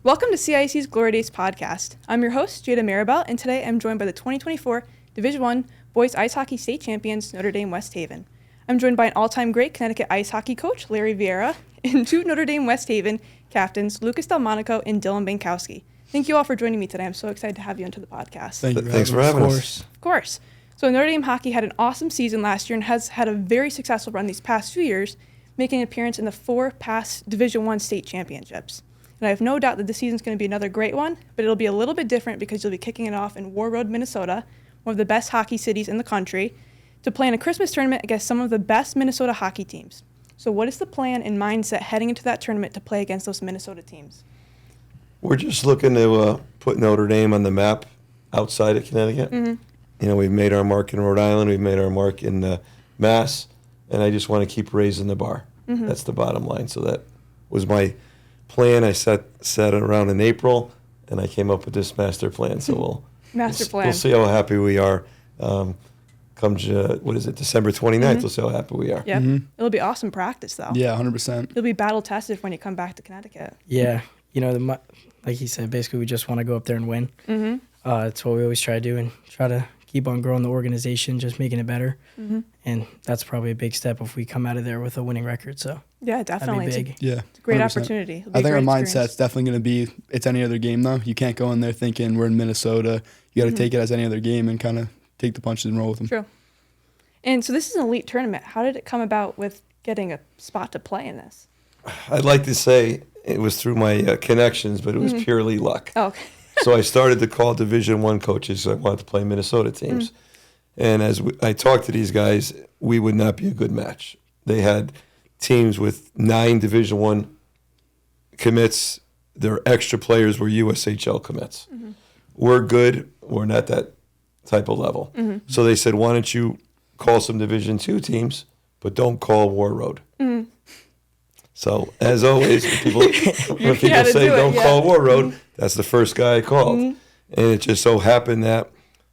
Welcome to CIAC's Glory Days Podcast. I'm your host, Jada Mirabelle, and today I'm joined by the 2024 Division I Boys Ice Hockey State Champions, Notre Dame West Haven. I'm joined by an all-time great Connecticut ice hockey coach, Larry Vieira, and two Notre Dame West Haven captains, Lukacs Delmonico and Dylan Bankowski. Thank you all for joining me today. I'm so excited to have you onto the podcast. Thanks for having us. Of course. So Notre Dame hockey had an awesome season last year and has had a very successful run these past few years, making an appearance in the 4 past Division I state championships. And I have no doubt that this season's going to be another great one, but it'll be a little bit different because you'll be kicking it off in War Road, Minnesota, one of the best hockey cities in the country, to play in a Christmas tournament against some of the best Minnesota hockey teams. So what is the plan and mindset heading into that tournament to play against those Minnesota teams? We're just looking to put Notre Dame on the map outside of Connecticut. Mm-hmm. You know, we've made our mark in Rhode Island, we've made our mark in Mass, and I just want to keep raising the bar. Mm-hmm. That's the bottom line. So that was my plan. I set it around in April, and I came up with this master plan. So we'll see how happy we are. December 29th, Mm-hmm. we'll see how happy we are. Yep. Mm-hmm. It'll be awesome practice, though. Yeah, 100%. You'll be battle-tested when you come back to Connecticut. Yeah. You know, like he said, basically we just want to go up there and win. Mm-hmm. That's what we always try to do and try to keep on growing the organization, just making it better. Mm-hmm. And that's probably a big step if we come out of there with a winning record. So Yeah, definitely. that'd be big. It's a great 100%. opportunity. I think our mindset's definitely going to be it's any other game, though. You can't go in there thinking we're in Minnesota. You got to take it as any other game and kind of take the punches and roll with them. True. And so this is an elite tournament. How did it come about with getting a spot to play in this? I'd like to say it was through my connections, but it was purely luck. Oh, okay. So I started to call Division I coaches. I wanted to play Minnesota teams. And as I talked to these guys, we would not be a good match. They had teams with 9 Division I commits. Their extra players were USHL commits. Mm-hmm. We're good. We're not that type of level. Mm-hmm. So they said, why don't you call some Division II teams, but don't call War Road. Mm-hmm. So, as always, when people say don't call War Road, that's the first guy I called. And it just so happened that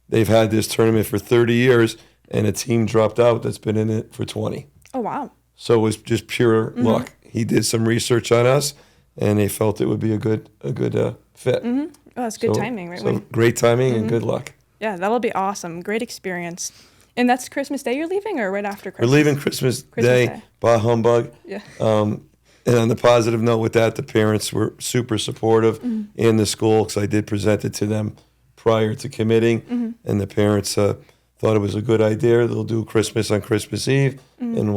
they've had this tournament for 30 years, and a team dropped out that's been in it for 20. Oh, wow. So it was just pure luck. He did some research on us, and they felt it would be a good fit. Mm-hmm. Oh, that's good timing, right? So great timing and good luck. Yeah, that'll be awesome. Great experience. And that's Christmas Day you're leaving, or right after Christmas? We're leaving Christmas Day. Bah humbug. Yeah. And on the positive note with that, the parents were super supportive in the school because I did present it to them prior to committing. And the parents thought it was a good idea. They'll do Christmas on Christmas Eve, and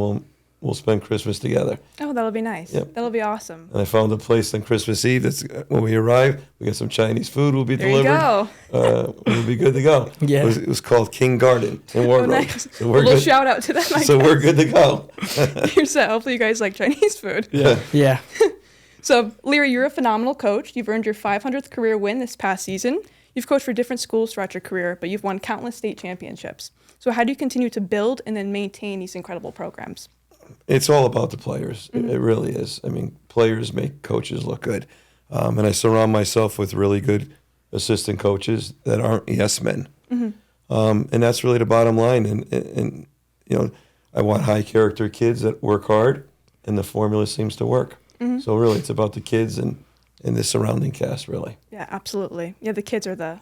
we'll spend Christmas together. Oh, that'll be nice. Yep. That'll be awesome. And I found a place on Christmas Eve. That's when we arrive. We got some Chinese food will be delivered. There you go. We'll be good to go. Yeah. It was called King Garden in War Road. Nice. So we're a little good. shout out to them. So we're good to go. You're set. Hopefully you guys like Chinese food. Yeah. So, Leary, you're a phenomenal coach. You've earned your 500th career win this past season. You've coached for different schools throughout your career, but you've won countless state championships. So how do you continue to build and then maintain these incredible programs? It's all about the players. It really is. I mean, players make coaches look good. And I surround myself with really good assistant coaches that aren't yes men. And that's really the bottom line. And you know, I want high character kids that work hard, and the formula seems to work. So really, it's about the kids and the surrounding cast, really. Yeah, absolutely. Yeah, the kids are the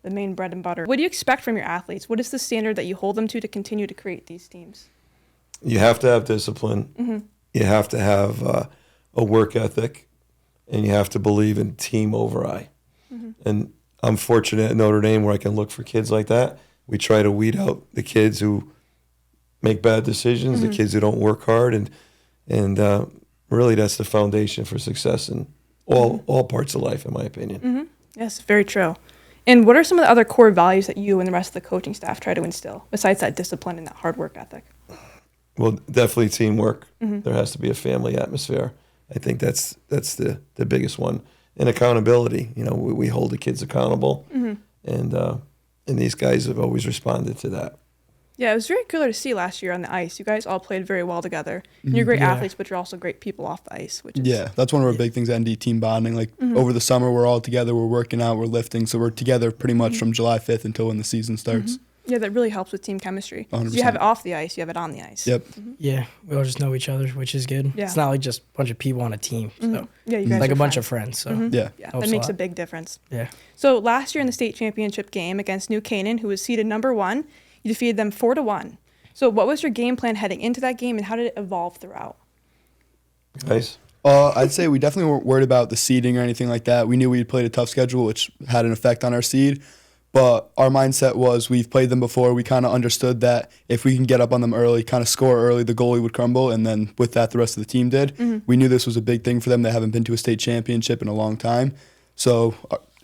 main bread and butter. What do you expect from your athletes? What is the standard that you hold them to continue to create these teams? You have to have discipline. You have to have a work ethic, and you have to believe in team over I. And I'm fortunate at Notre Dame where I can look for kids like that. We try to weed out the kids who make bad decisions, the kids who don't work hard, and really that's the foundation for success in all parts of life, in my opinion. Yes, very true. And what are some of the other core values that you and the rest of the coaching staff try to instill, besides that discipline and that hard work ethic? Well, definitely teamwork. There has to be a family atmosphere. I think that's the biggest one. And accountability. You know, we hold the kids accountable, and these guys have always responded to that. Yeah, it was very cooler to see last year on the ice. You guys all played very well together. And you're great athletes, but you're also great people off the ice. Which is that's one of our big things at ND, team bonding. Like over the summer, we're all together, we're working out, we're lifting. So we're together pretty much from July 5th until when the season starts. Yeah, that really helps with team chemistry. 100%. You have it off the ice, you have it on the ice. Yep. Yeah, we all just know each other, which is good. Yeah. It's not like just a bunch of people on a team. So Yeah, you it's guys like are a bunch friends. of friends. So Yeah. Yeah, helps that makes a a lot. big difference. yeah. So last year in the state championship game against New Canaan, who was seeded number 1, you defeated them 4-1. So what was your game plan heading into that game, and how did it evolve throughout? Nice. I'd say we definitely weren't worried about the seeding or anything like that. We knew we'd played a tough schedule, which had an effect on our seed. But our mindset was we've played them before. We kind of understood that if we can get up on them early, kind of score early, the goalie would crumble. And then with that, the rest of the team did. We knew this was a big thing for them. They haven't been to a state championship in a long time. So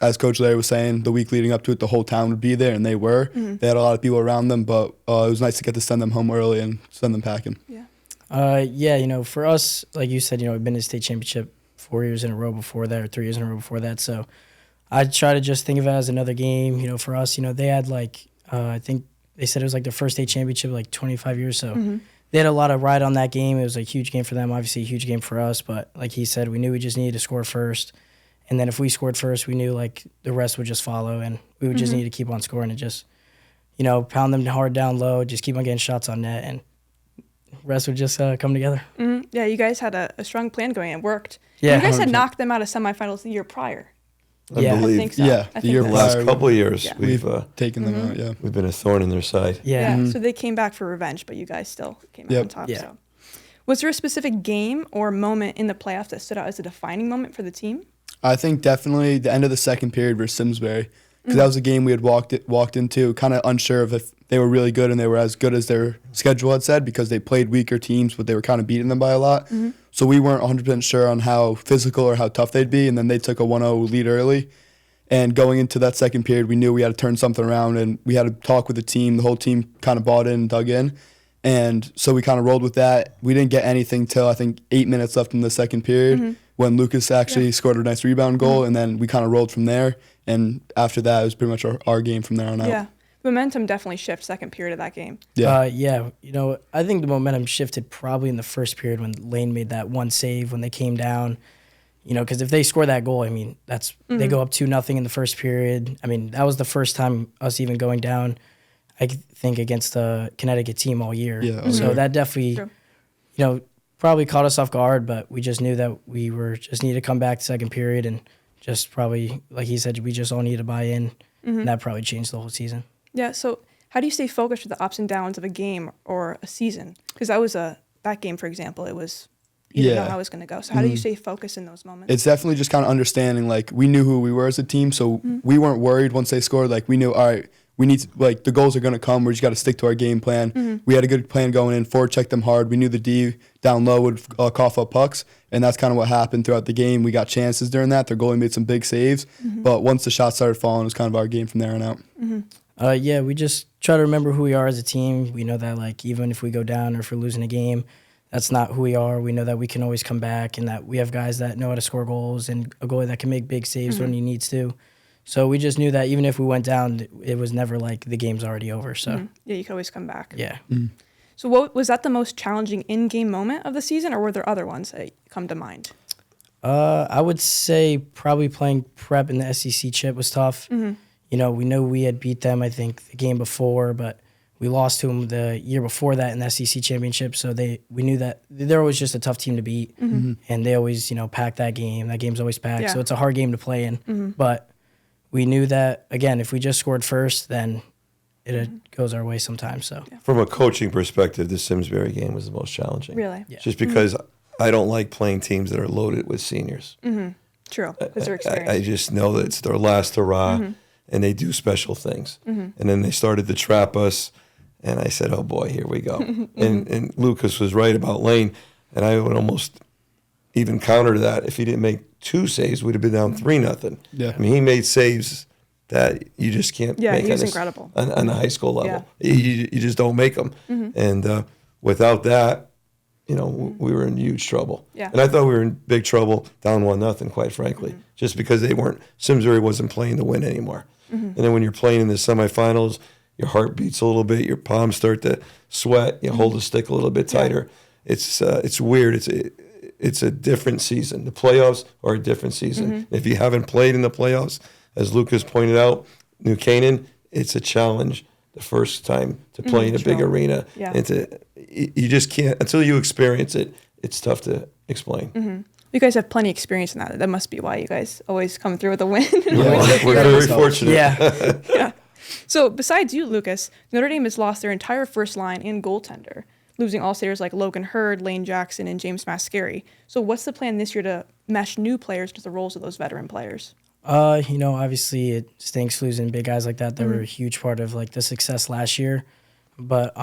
as Coach Larry was saying, the week leading up to it, the whole town would be there, and they were. They had a lot of people around them, but it was nice to get to send them home early and send them packing. Yeah, for us, like you said, we've been to state championship 4 years in a row before that, or 3 years in a row before that. So I try to just think of it as another game. For us, they had I think they said it was like their first state championship like 25 years. So they had a lot of ride on that game. It was a huge game for them, obviously a huge game for us. But like he said, we knew we just needed to score first. And then if we scored first, we knew the rest would just follow, and we would just need to keep on scoring and just, pound them hard down low, just keep on getting shots on net, and rest would just come together. Yeah, you guys had a strong plan going. It worked. Yeah, You guys had 100%. knocked them out of semifinals the year prior. I Yeah. I believe I think so. Yeah, I the think year the so. last prior, couple of years Yeah. we've taken them out, yeah. we've been a thorn in their side. Yeah. So they came back for revenge, but you guys still came out Yep. on top. Yeah. So. Was there a specific game or moment in the playoffs that stood out as a defining moment for the team? I think definitely the end of the second period versus Simsbury, because that was a game we had walked into, kind of unsure of if they were really good and they were as good as their schedule had said, because they played weaker teams, but they were kind of beating them by a lot. So we weren't 100% sure on how physical or how tough they'd be, and then they took a 1-0 lead early. And going into that second period, we knew we had to turn something around, and we had to talk with the team. The whole team kind of bought in and dug in. And so we kind of rolled with that. We didn't get anything till, I think, 8 minutes left in the second period when Lucas actually scored a nice rebound goal, and then we kind of rolled from there. And after that, it was pretty much our game from there on out. Yeah. Momentum definitely shifted second period of that game. Yeah. I think the momentum shifted probably in the first period when Lane made that one save when they came down. Because if they score that goal, that's they go up 2-0 in the first period. That was the first time us even going down, I think, against the Connecticut team all year. Yeah, So okay. that definitely, probably caught us off guard, but we just knew that we were just needed to come back second period and just probably, like he said, we just all needed to buy in. And that probably changed the whole season. Yeah. So how do you stay focused with the ups and downs of a game or a season? Because that game, for example, it was you didn't know how it was going to go. So how do you stay focused in those moments? It's definitely just kind of understanding, we knew who we were as a team, so we weren't worried once they scored. We knew, all right, we need to, the goals are going to come. We just got to stick to our game plan. We had a good plan going in, forecheck them hard. We knew the D down low would cough up pucks, and that's kind of what happened throughout the game. We got chances during that. Their goalie made some big saves, but once the shots started falling, it was kind of our game from there on out. Yeah, we just try to remember who we are as a team. We know that even if we go down or if we're losing a game, that's not who we are. We know that we can always come back and that we have guys that know how to score goals and a goalie that can make big saves when he needs to. So we just knew that even if we went down, it was never the game's already over. So Yeah, you could always come back. yeah. So what was that the most challenging in-game moment of the season, or were there other ones that come to mind? I would say probably playing prep in the SEC chip was tough. We know we had beat them, I think, the game before, but we lost to them the year before that in the SEC championship. So we knew that they're always just a tough team to beat, and they always pack that game. That game's always packed, so it's a hard game to play in. But we knew that again, if we just scored first, then it goes our way sometimes. So From a coaching perspective, the Simsbury game was the most challenging. Really? Yeah. Just because I don't like playing teams that are loaded with seniors. True, because they're I experienced. just know that it's their last hurrah, and they do special things. And then they started to trap us, and I said, "Oh boy, here we go." And Lucas was right about Lane, and I would almost even counter that. If he didn't make 2 saves, we'd have been down 3-0. Yeah. I mean, he made saves that you just can't Yeah, make he was on incredible. on the high school level. You just don't make them. And without that, we were in huge trouble. Yeah. And I thought we were in big trouble down 1-0, quite frankly, just because Simsbury wasn't playing to win anymore. And then when you're playing in the semifinals, your heart beats a little bit, your palms start to sweat, you hold the stick a little bit tighter. It's weird. It's a different season. The playoffs are a different season. If you haven't played in the playoffs, as Lucas pointed out, New Canaan, it's a challenge the first time to play in a big arena. Yeah. And you just can't, until you experience it, it's tough to explain. You guys have plenty of experience in that. That must be why you guys always come through with a win. We're very fortunate. Yeah. Yeah. So besides you, Lucas, Notre Dame has lost their entire first line and goaltender, losing all-staters like Logan Hurd, Lane Jackson, and James Mascari. So what's the plan this year to mesh new players to the roles of those veteran players? Obviously it stinks losing big guys like that. They were a huge part of like the success last year. But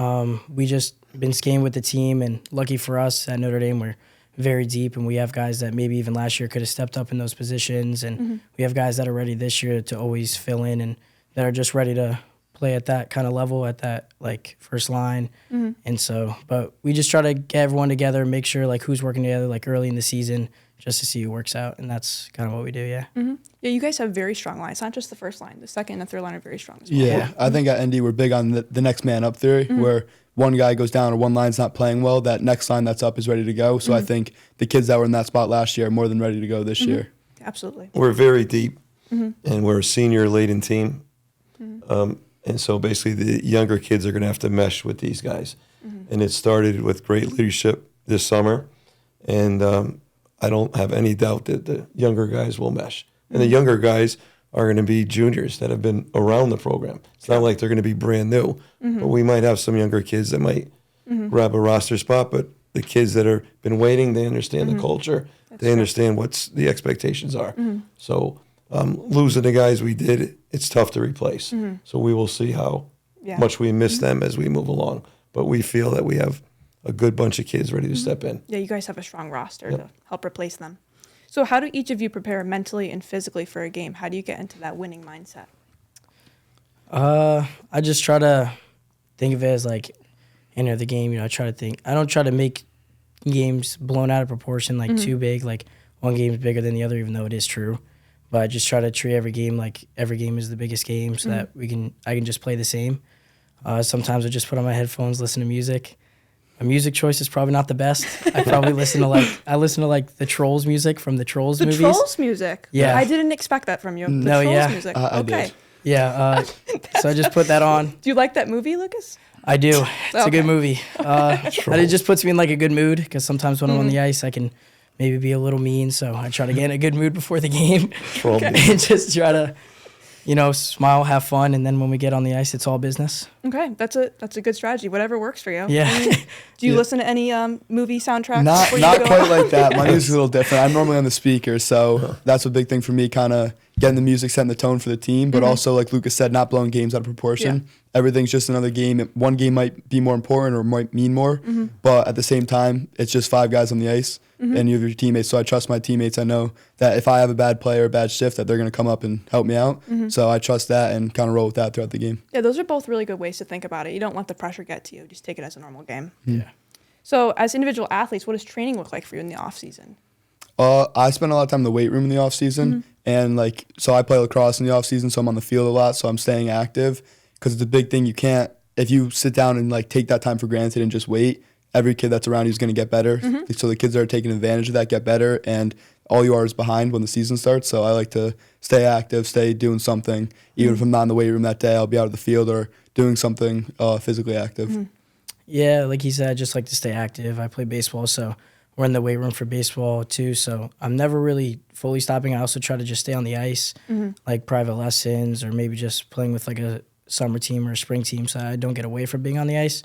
we just been skating with the team, and lucky for us at Notre Dame, we're very deep, and we have guys that maybe even last year could have stepped up in those positions, and we have guys that are ready this year to always fill in and that are just ready to play at that kind of level, at that like first line. And so, but we just try to get everyone together, make sure like who's working together like early in the season just to see who works out, and that's kind of what we do. Yeah. Yeah, you guys have very strong lines. Not just the first line. The second and the third line are very strong as well. Yeah, I think at ND we're big on the next man up theory, where one guy goes down or one line's not playing well, that next line that's up is ready to go. So I think the kids that were in that spot last year are more than ready to go this year. Absolutely. We're very deep, and we're a senior-laden team. And so basically the younger kids are going to have to mesh with these guys. And it started with great leadership this summer. And I don't have any doubt that the younger guys will mesh. And the younger guys are going to be juniors that have been around the program. It's not like they're going to be brand new, but we might have some younger kids that might grab a roster spot. But the kids that have been waiting, they understand the culture. They understand what the expectations are. So losing the guys we did, it's tough to replace. So we will see how much we miss them as we move along. But we feel that we have a good bunch of kids ready to step in. Yeah, you guys have a strong roster to help replace them. So how do each of you prepare mentally and physically for a game? How do you get into that winning mindset? I just try to think of it as like enter the game. I try to think. I don't try to make games blown out of proportion, like too big. Like one game is bigger than the other, even though it is true. But I just try to treat every game like every game is the biggest game, so that I can just play the same. Sometimes I just put on my headphones, listen to music. My music choice is probably not the best. I probably listen to the Trolls music from the Trolls movies. The Trolls music? Yeah. I didn't expect that from you. The Trolls music. I okay. did. Yeah, so I just put that on. Do you like that movie, Lucas? I do. It's a good movie. It just puts me in like a good mood, because sometimes when I'm on the ice, I can maybe be a little mean. So I try to get in a good mood before the game and just try to, smile, have fun, and then when we get on the ice, it's all business. Okay, that's a good strategy. Whatever works for you. Yeah. Do you listen to any movie soundtracks? Not quite like that. My music's a little different. I'm normally on the speaker, so that's a big thing for me, kind of getting the music, setting the tone for the team, but also, like Lucas said, not blowing games out of proportion. Yeah. Everything's just another game. One game might be more important or might mean more, but at the same time, it's just 5 guys on the ice, and you have your teammates. So I trust my teammates. I know that if I have a bad play or a bad shift, that they're going to come up and help me out. So I trust that and kind of roll with that throughout the game. Yeah, those are both really good ways to think about it. You don't let the pressure get to you. Just take it as a normal game. Yeah. So as individual athletes, what does training look like for you in the off season? I spend a lot of time in the weight room in the off season, and so I play lacrosse in the off season, so I'm on the field a lot, so I'm staying active, because it's a big thing. You can't, if you sit down and take that time for granted and just wait, every kid that's around you is going to get better. So the kids that are taking advantage of that get better, and all you are is behind when the season starts. So I like to stay active, stay doing something. Even if I'm not in the weight room that day, I'll be out of the field or doing something physically active. Yeah, like he said, I just like to stay active. I play baseball, so we're in the weight room for baseball too. So I'm never really fully stopping. I also try to just stay on the ice, like private lessons, or maybe just playing with like a summer team or a spring team, so I don't get away from being on the ice,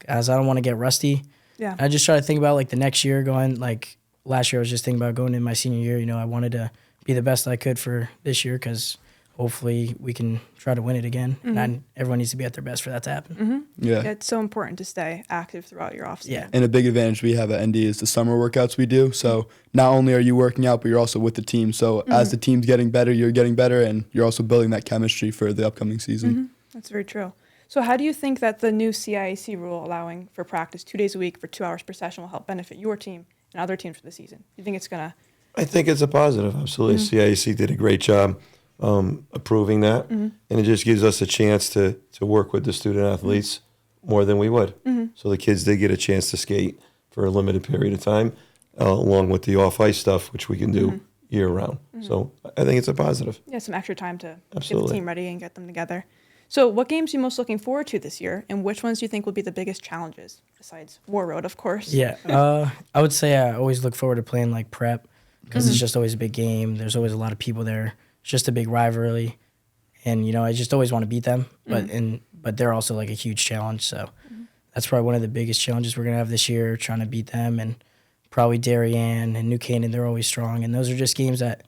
as I don't want to get rusty. Yeah. I just try to think about like the next year going, like last year I was just thinking about going in my senior year. I wanted to be the best I could for this year, because hopefully we can try to win it again. And everyone needs to be at their best for that to happen. Yeah. It's so important to stay active throughout your off season. Yeah. And a big advantage we have at ND is the summer workouts we do. So not only are you working out, but you're also with the team. So as the team's getting better, you're getting better, and you're also building that chemistry for the upcoming season. That's very true. So how do you think that the new CIAC rule allowing for practice 2 days a week for 2 hours per session will help benefit your team and other teams for the season? Do you think it's going to... I think it's a positive. Absolutely. CIAC did a great job approving that, and it just gives us a chance to work with the student athletes more than we would. So the kids did get a chance to skate for a limited period of time, along with the off-ice stuff, which we can do year-round. So I think it's a positive. Yeah, some extra time to Absolutely. get the team ready and get them together. So what games are you most looking forward to this year, and which ones do you think will be the biggest challenges, besides War Road, of course? Yeah, I would say I always look forward to playing like prep because it's just always a big game. There's always a lot of people there. It's just a big rivalry, and I just always want to beat them. But they're also like a huge challenge. So that's probably one of the biggest challenges we're gonna have this year, trying to beat them, and probably Darien and New Canaan. They're always strong, and those are just games that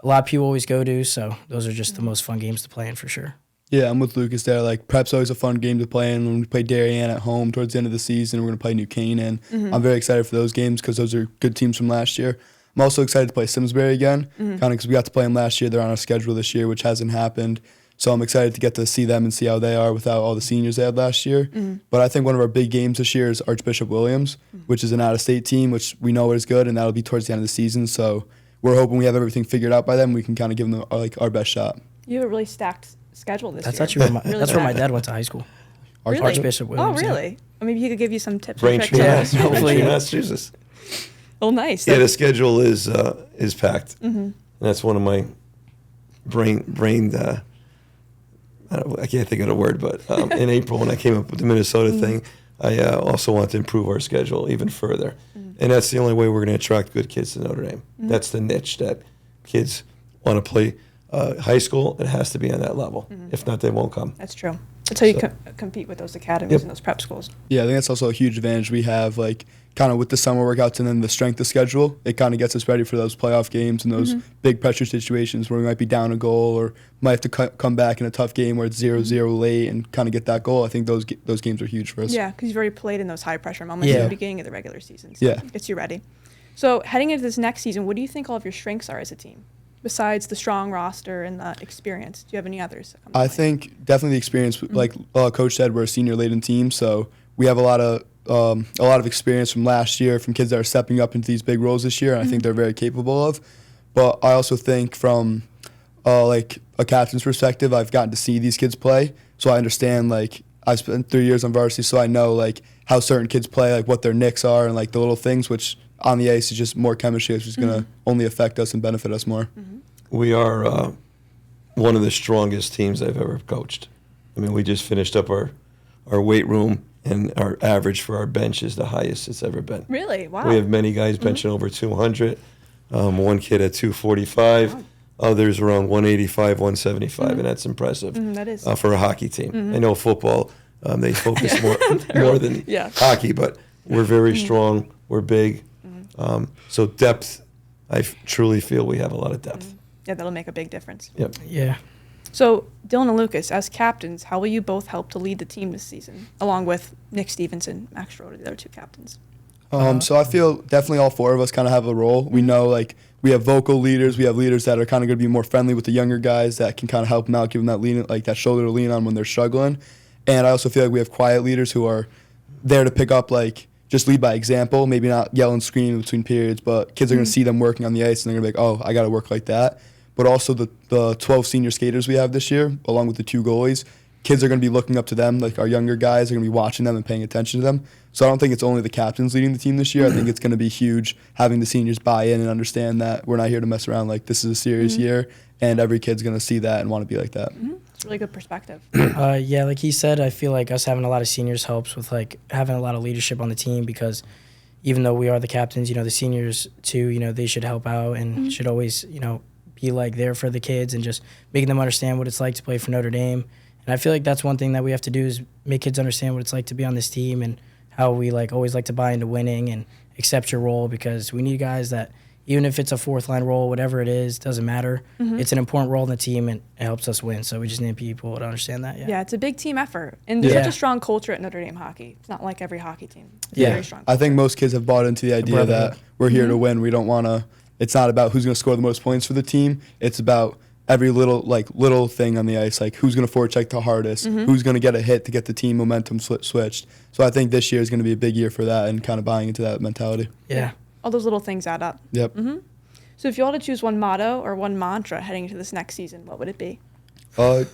a lot of people always go to. So those are just the most fun games to play in for sure. Yeah, I'm with Lucas there. Like, prep's always a fun game to play in. When we play Darien at home towards the end of the season, we're going to play New Canaan. I'm very excited for those games because those are good teams from last year. I'm also excited to play Simsbury again, kind of because we got to play them last year. They're on our schedule this year, which hasn't happened. So I'm excited to get to see them and see how they are without all the seniors they had last year. But I think one of our big games this year is Archbishop Williams, which is an out-of-state team, which we know is good, and that'll be towards the end of the season. So we're hoping we have everything figured out by then. We can kind of give them our best shot. You have a really stacked schedule this That's year. actually where my dad went to high school. Really? Archbishop Williams. Oh, really? Or maybe he could give you some tips. Braintree, and Yeah, tricks. hopefully. Massachusetts. Oh, nice. Yeah, the schedule is packed. And that's one of my brain I can't think of the word, but in April when I came up with the Minnesota thing, I also want to improve our schedule even further. And that's the only way we're going to attract good kids to Notre Dame. That's the niche that kids want to play high school. It has to be on that level. If not, they won't come. That's true. That's how you compete with those academies and those prep schools. Yeah, I think that's also a huge advantage we have, like, kind of with the summer workouts and then the strength of schedule. It kind of gets us ready for those playoff games and those big pressure situations where we might be down a goal or might have to come back in a tough game where it's 0-0 late and kind of get that goal. I think those games are huge for us. Yeah, because you've already played in those high-pressure moments at the beginning of the regular season. So it gets you ready. So heading into this next season, what do you think all of your strengths are as a team? Besides the strong roster and the experience, do you have any others that come to mind? think definitely the experience. Like Coach said, we're a senior-laden team, so we have a lot of experience from last year, from kids that are stepping up into these big roles this year, and I think they're very capable of. But I also think from like a captain's perspective, I've gotten to see these kids play, so I understand. Like, I've spent 3 years on varsity, so I know like how certain kids play, like what their nicks are, and like the little things which on the ice is just more chemistry, which is going to only affect us and benefit us more. We are one of the strongest teams I've ever coached. I mean, we just finished up our weight room, and our average for our bench is the highest it's ever been. Really? Wow. We have many guys benching over 200. One kid at 245. Others around 185, 175, and that's impressive. That is. For a hockey team. I know football, they focus more than hockey, but we're very strong. We're big. So depth, I truly feel we have a lot of depth. Yeah, that'll make a big difference. Yep. Yeah. So, Dylan and Lucas, as captains, how will you both help to lead the team this season, along with Nick Stevenson, Max Schroeder, the other two captains? So I feel definitely all four of us kind of have a role. We know, like, we have vocal leaders. We have leaders that are kind of going to be more friendly with the younger guys that can kind of help them out, give them that lean, like that shoulder to lean on when they're struggling. And I also feel like we have quiet leaders who are there to pick up, like, just lead by example, maybe not yell and scream between periods, but kids are going to see them working on the ice and they're going to be like, oh, I got to work like that. But also the 12 senior skaters we have this year, along with the 2 goalies, kids are going to be looking up to them. Like, our younger guys are going to be watching them and paying attention to them. So I don't think it's only the captains leading the team this year. I think it's going to be huge having the seniors buy in and understand that we're not here to mess around. Like, this is a serious year, and every kid's going to see that and want to be like that. It's a really good perspective. Yeah, like he said, I feel like us having a lot of seniors helps with like having a lot of leadership on the team, because even though we are the captains, the seniors too, they should help out and should always, be like there for the kids and just making them understand what it's like to play for Notre Dame. And I feel like that's one thing that we have to do is make kids understand what it's like to be on this team and how we like always like to buy into winning and accept your role, because we need guys that, even if it's a 4th line role, whatever it is, doesn't matter. It's an important role in the team and it helps us win. So we just need people to understand that. Yeah, it's a big team effort. And there's such a strong culture at Notre Dame hockey. It's not like every hockey team. It's a very strong culture. I think most kids have bought into the idea that we're here to win. We don't want to, it's not about who's going to score the most points for the team. It's about every little thing on the ice, like who's going to forecheck the hardest, who's going to get a hit to get the team momentum switched. So I think this year is going to be a big year for that and kind of buying into that mentality. Yeah. All those little things add up. Yep. So if you had to choose one motto or one mantra heading into this next season, what would it be?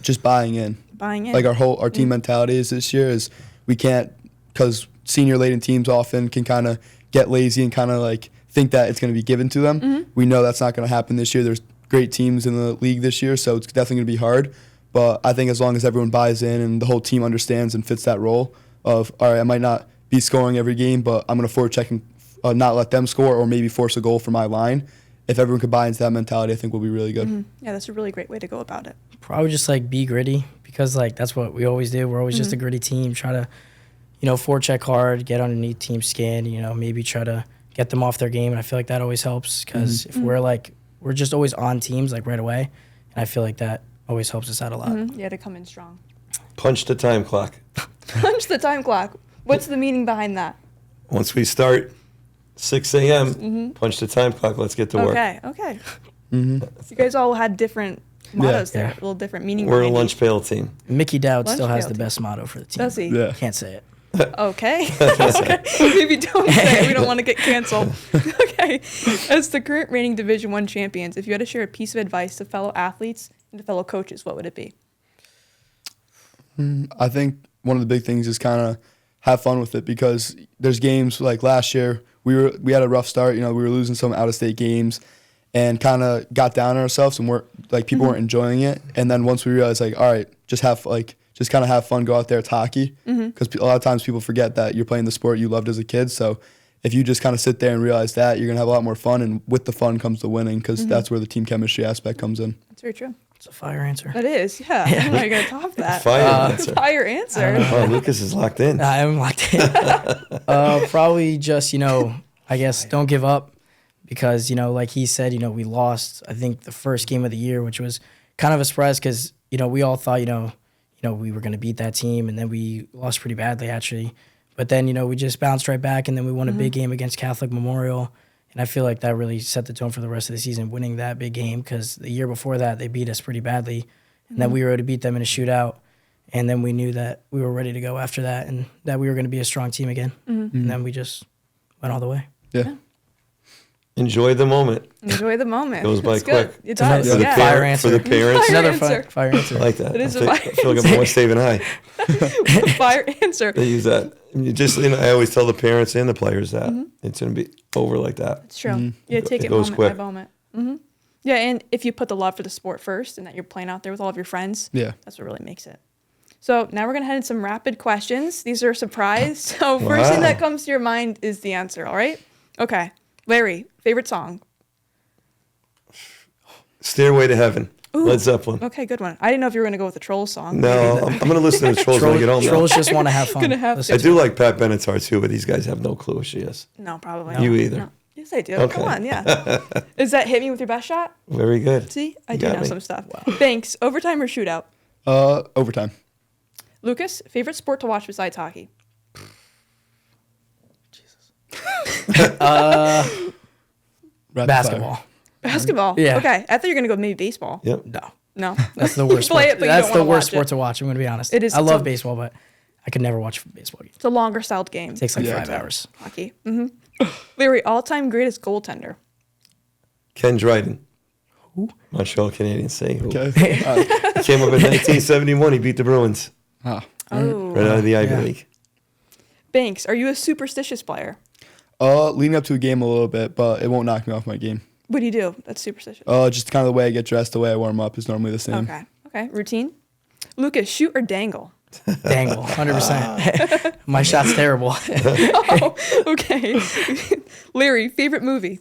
Just buying in. Buying in. Like our team mentality is this year is we can't, because senior-laden teams often can kind of get lazy and kind of like think that it's going to be given to them. We know that's not going to happen this year. There's great teams in the league this year, so it's definitely going to be hard. But I think as long as everyone buys in and the whole team understands and fits that role of, all right, I might not be scoring every game, but I'm going to forecheck and not let them score or maybe force a goal for my line. If everyone could buy into that mentality, I think we'll be really good. Mm-hmm. Yeah, that's a really great way to go about it. Probably just like be gritty because like that's what we always do. We're always just a gritty team. Try to, forecheck hard, get underneath team skin. Maybe try to get them off their game, and I feel like that always helps because if we're just always on teams like right away, and I feel like that always helps us out a lot. Yeah, to come in strong. Punch the time clock. Punch the time clock. What's the meaning behind that? Once we start 6 a.m., punch the time clock. Let's get to work. Okay. You guys all had different mottos there, a little different meaning. We're a lunch pail team. Mickey Dowd Lunch still has pail the team. best motto for the team. Does he? Yeah. Can't say it. Okay. Maybe don't say it. We don't want to get canceled. Okay. As the current reigning Division I champions, if you had to share a piece of advice to fellow athletes and to fellow coaches, what would it be? I think one of the big things is kind of have fun with it because there's games like last year we had a rough start. We were losing some out-of-state games and kind of got down on ourselves and people weren't enjoying it. And then once we realized all right, just kind of have fun, go out there, it's hockey. Because a lot of times people forget that you're playing the sport you loved as a kid. So if you just kind of sit there and realize that, you're going to have a lot more fun. And with the fun comes the winning because that's where the team chemistry aspect comes in. That's very true. It's a fire answer. That is, yeah. How are you going to top that? Fire answer. Fire answer. Oh, Lucas is locked in. I'm locked in. Probably just, I guess don't give up because, like he said, we lost, I think, the first game of the year, which was kind of a surprise because, we all thought, we were going to beat that team, and then we lost pretty badly, actually. But then, we just bounced right back, and then we won a big game against Catholic Memorial. And I feel like that really set the tone for the rest of the season, winning that big game, because the year before that, they beat us pretty badly. And then we were able to beat them in a shootout. And then we knew that we were ready to go after that and that we were going to be a strong team again. And then we just went all the way. Yeah. Enjoy the moment. Enjoy the moment. Goes by It's good. quick. It does. For the, Yeah. Fire answer. for the parents. Fire Another answer. fire answer. I like that. It is I a feel, fire I feel like I'm always saving high. Fire answer. They use that. And you just, I always tell the parents and the players that it's going to be over like that. It's true. Yeah, take It it goes moment quick. by moment. Yeah, and if you put the love for the sport first and that you're playing out there with all of your friends, that's what really makes it. So now we're going to head in some rapid questions. These are a surprise. So first thing that comes to your mind is the answer, all right? Okay. Larry, favorite song? Stairway to Heaven. Ooh. Led Zeppelin. Okay, good one. I didn't know if you were going to go with the Trolls song. No, I'm going to listen to Trolls when I get home now. Trolls just want to have fun. Gonna have Listen I to do like Pat Benatar too, but these guys have no clue who she is. No, probably You not. either. No. Yes, I do. Okay. Come on, yeah. Is that Hit Me With Your Best Shot? Very good. See? I You do got know me. some stuff. Banks, overtime or shootout? Overtime. Lucas, favorite sport to watch besides hockey? Rapid basketball. fire. Basketball? Yeah. Okay. I thought you were going to go maybe baseball. Yep. No. That's the worst Play sport. it, but you That's don't the wanna worst watch sport it. to watch. I'm going to be honest. It is. I It's love a- baseball, but I could never watch a baseball game. It's a longer styled game. It takes like Yeah, 5 exactly. hours. Hockey. Larry, all-time greatest goaltender. Ken Dryden. Montreal Canadiens say who. Okay. He came up in 1971. He beat the Bruins Oh. right out of the Ivy Yeah. League. Banks, are you a superstitious player? Leading up to a game a little bit, but it won't knock me off my game. What do you do? That's superstitious. Just kind of the way I get dressed, the way I warm up is normally the same. Okay. Routine. Lucas, shoot or dangle? Dangle, 100%. My shot's terrible. Oh, okay. Larry, favorite movie?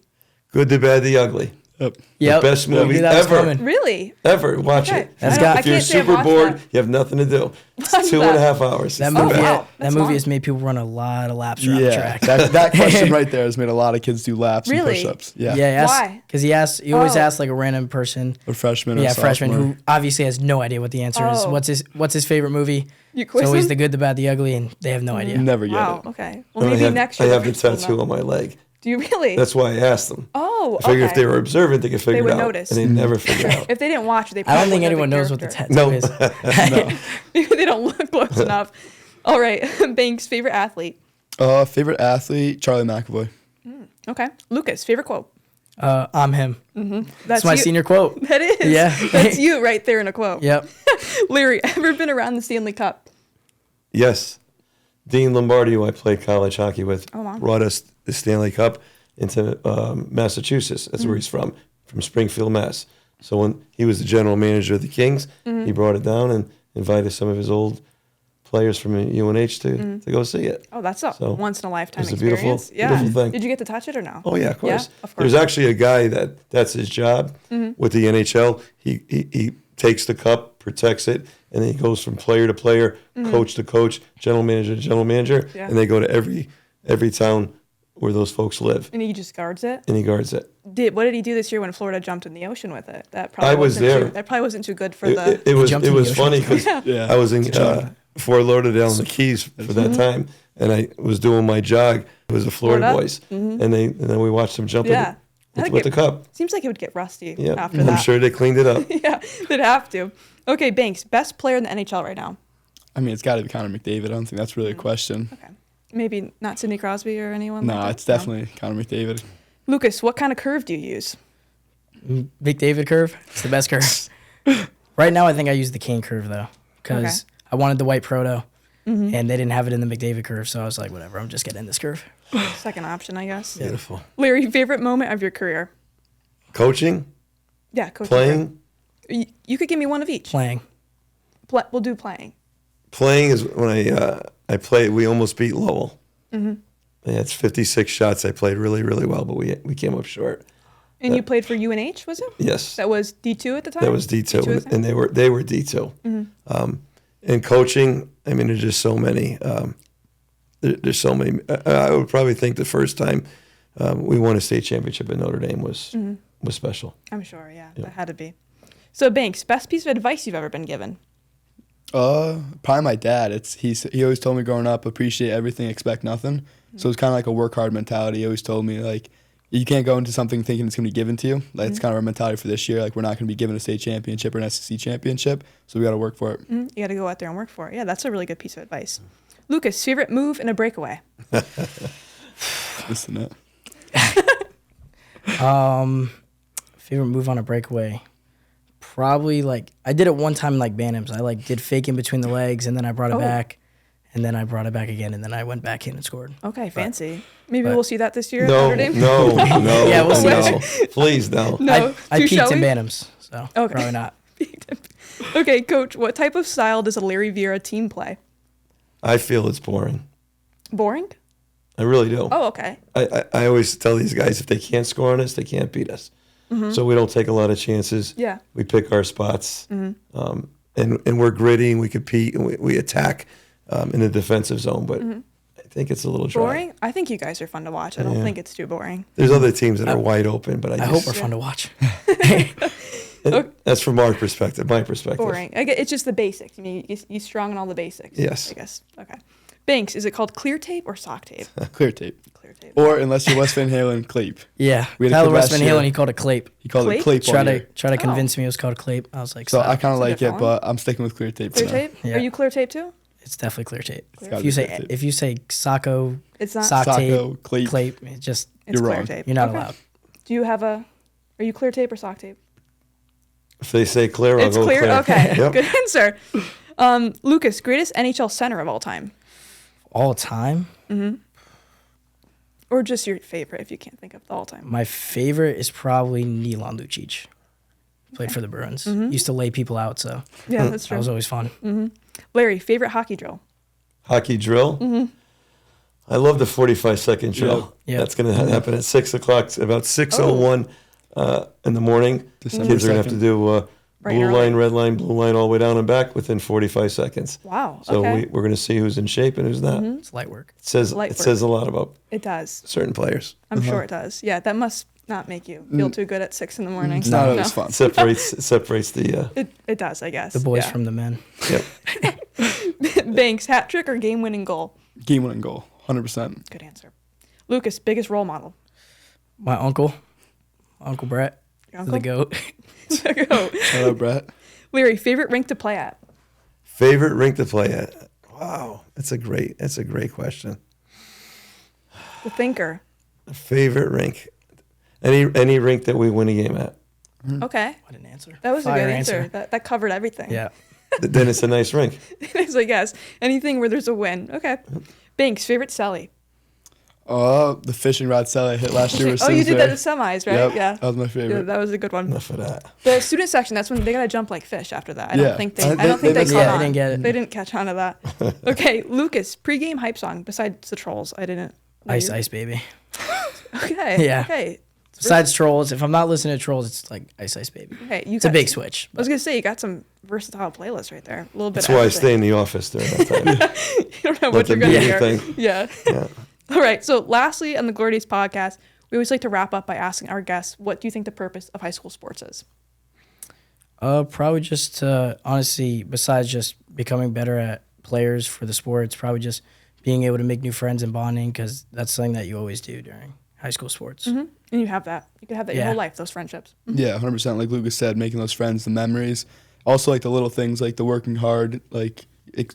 Good, the Bad, the Ugly. Yep. The best We movie knew that was ever. coming. Really? Ever. Watch Okay. it. That's I got- If you're can't say I've super watched bored, that. you have nothing to do. It's Watch 2.5 hours. That It's the movie, best. wow. that That's movie long. has made people run a lot of laps around the Yeah, track. that question right there has made a lot of kids do laps Really? and push-ups. Yeah, Yeah, Why? Because he always Oh. asks like a random person, a freshman or freshman sophomore. who obviously has no idea what the answer is. Oh. What's his favorite movie? You It's quiz always him? the good, the bad, the ugly, and they have no idea. Never get Wow. it. Okay. Well, And maybe I have, next I year. have the they'll tattoo know. on my leg. Do you really? That's why I asked them. Oh, I figure okay. if they were observant, they could figure would it out. notice. And they never figured it out. If they didn't watch, they I probably don't think wouldn't anyone know knows what the character. tattoo No. is. Maybe they don't look close enough. All right. Banks, favorite athlete? Favorite athlete, Charlie McAvoy. Okay. Lucas, favorite quote? I'm him. That's That's my you. senior quote. That is. Yeah. That's you right there in a quote. Yep. Larry, ever been around the Stanley Cup? Yes. Dean Lombardi, who I played college hockey with, Oh, wow. brought us the Stanley Cup into Massachusetts. That's where he's from Springfield, Mass. So when he was the general manager of the Kings, he brought it down and invited some of his old players from UNH to go see it. Oh, that's a So, once-in-a-lifetime it's a beautiful- experience. Yeah. beautiful thing. Did you get to touch it or no? Oh, yeah, of course. Yeah, of course. There's actually a guy that's his job with the NHL. He takes the cup, protects it, and then he goes from player to player, coach to coach, general manager to general manager, Yeah. and they go to every town where those folks live, And he just guards it? and he guards it. What did he do this year when Florida jumped in the ocean with it? That probably I was wasn't there. That probably wasn't too good for the... It was jumped in the ocean. funny because Yeah. I was in Fort Lauderdale in the Keys for that time, and I was doing my jog. It was the Florida Florida? boys, and then we watched them jump Yeah. with the cup. Seems like it would get rusty Yeah, after I'm that. sure they cleaned it up. Yeah, they'd have to. Okay, Banks, best player in the NHL right now. I mean, it's got to be Connor McDavid. I don't think that's really a question. Okay. Maybe not Sidney Crosby or anyone? No, like that? it's definitely Connor McDavid. Lucas, what kind of curve do you use? McDavid curve. It's the best curve. Right now, I think I use the Kane curve though, because I wanted the white proto, and they didn't have it in the McDavid curve, so I was like, whatever, I'm just getting this curve. Second option, I guess. Beautiful. Larry, favorite moment of your career? Coaching, Yeah, coaching. playing. You could give me one of each. Playing. We'll do playing. Playing is when I played. We almost beat Lowell. They had 56 shots. I played really, really well, but we came up short. And you played for UNH, was it? Yes, That was D2 at the time? that was D2, D2 and they were D2. And coaching, I mean, there's just so many. There's so many. I would probably think the first time we won a state championship at Notre Dame was special. I'm sure, yeah, that had to be. So, Banks, best piece of advice you've ever been given? Probably my dad. He always told me growing up, appreciate everything, expect nothing. So it's kind of like a work hard mentality. He always told me like, you can't go into something thinking it's gonna be given to you. Like it's kind of our mentality for this year. Like we're not gonna be given a state championship or an SEC championship, so we got to work for it. You got to go out there and work for it. Yeah, that's a really good piece of advice. Lucas, favorite move in a breakaway? Listen it. Favorite move on a breakaway? Probably like I did it one time in like Bantams. I like did fake in between the legs and then I brought it back, and then I brought it back again, and then I went back in and scored. Okay, fancy. Maybe we'll see that this year at No, Notre Dame? no, no. Yeah, we'll see. No. Please, no. No. I Too peaked shall in we? Bantams, so probably not. Okay, Coach, what type of style does a Larry Vieira team play? I feel it's boring. Boring? I really do. Oh, okay. I always tell these guys if they can't score on us, they can't beat us. So we don't take a lot of chances. Yeah. We pick our spots, and we're gritty and we compete and we attack in the defensive zone. But I think it's a little dry. Boring? I think you guys are fun to watch. I don't think it's too boring. There's other teams that are wide open, but I hope we're fun to watch. That's from our perspective, my perspective. Boring. I get, it's just the basics. I mean, you're strong in all the basics. Yes. I guess. Okay. Banks, is it called clear tape or sock tape? Clear tape. Clear tape. Or unless you're West Van Halen, Cleep. Yeah, We had a Tyler kid West last Van year. Halen, he called it Clape. He called Cleep? it Cleep. all year. Try to convince me it was called Clape. I was like, So stop. I kind of It's a like different it, but I'm sticking with clear tape. Clear for now. tape? Yeah. Are you clear tape too? It's definitely clear tape. gotta If you be say clear tape. if you say Socko, It's not. sock Socko, tape, Clape. Clape, it just It's You're clear wrong. tape. you're not Okay. allowed. Do you have a? Are you clear tape or sock tape? If they say clear, I'll It's go clear. clear. Okay. Yep. Good answer. Lucas, greatest NHL center of all time, All time. or just your favorite if you can't think of the all time. My favorite is probably Milan Lucic. Played for the Bruins. Used to lay people out, so Yeah, that's that true. was always fun. Larry, favorite hockey drill. Hockey drill. I love the 45-second drill. Yeah. That's going to happen at 6 o'clock, about 6:01 in the morning. December Kids are going to have to 2nd. do Bright blue and line, red line, blue line, all the way down and back within 45 seconds. Wow. So Okay. we're going to see who's in shape and who's not. It's light work. It says Light it work. says a lot about It does. certain players. I'm sure it does. Yeah, that must not make you feel too good at 6 in the morning. It's not always fun. It separates the. It does, I guess. The boys Yeah. from the men. Yep. Banks, hat trick or game winning goal? Game winning goal, 100%. Good answer. Lucas, biggest role model? My uncle Brett, Your the goat. Go. Shout out, Brett. Larry, favorite rink to play at? Favorite rink to play at? Wow, that's a great question. The thinker. Favorite rink? Any rink that we win a game at. Okay. What an answer. That was Fire a good answer. That covered everything. Yeah. Then it's a nice rink. It's like, yes, anything where there's a win. Okay. Banks, favorite celly? The fishing rod cell I hit last year was You did that in Simsbury. semis, right? Yep, Yeah. that was my favorite. Yeah, that was a good one. Enough of that. The student section, that's when they gotta jump like fish after that. I Yeah. don't think they They caught didn't on. didn't get it. They didn't catch on to that. Okay, Lucas, pregame hype song besides the Trolls. I didn't. Ice Ice Baby. Okay. Yeah. Okay. Besides Trolls, if I'm not listening to Trolls, it's like Ice Ice Baby. Okay. It's a big switch. I was gonna say you got some versatile playlists right there. A little bit. That's of why I everything. stay in the office during that time. You don't know Let what you're them gonna do hear. their thing. Yeah. Yeah. All right. So, lastly, on the Glory Days podcast, we always like to wrap up by asking our guests, "What do you think the purpose of high school sports is?" Probably just honestly, besides just becoming better at players for the sports, probably just being able to make new friends and bonding, because that's something that you always do during high school sports. And you have that. You can have that your Yeah. whole life. Those friendships. Yeah, 100%. Like Lucas said, making those friends, the memories. Also, like the little things, like the working hard, like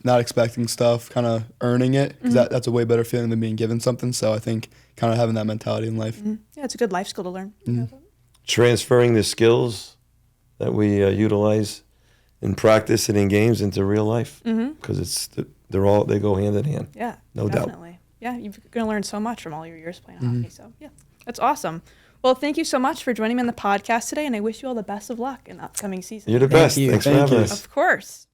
not expecting stuff, kind of earning it, because that's a way better feeling than being given something. So I think kind of having that mentality in life. Yeah, it's a good life skill to learn. Transferring the skills that we utilize in practice and in games into real life, because they go hand in hand. Yeah, No doubt. definitely. Yeah, you're going to learn so much from all your years playing hockey. So, yeah, that's awesome. Well, thank you so much for joining me on the podcast today, and I wish you all the best of luck in the upcoming season. You're the best. you. Thanks for Thank having you. us. Of course.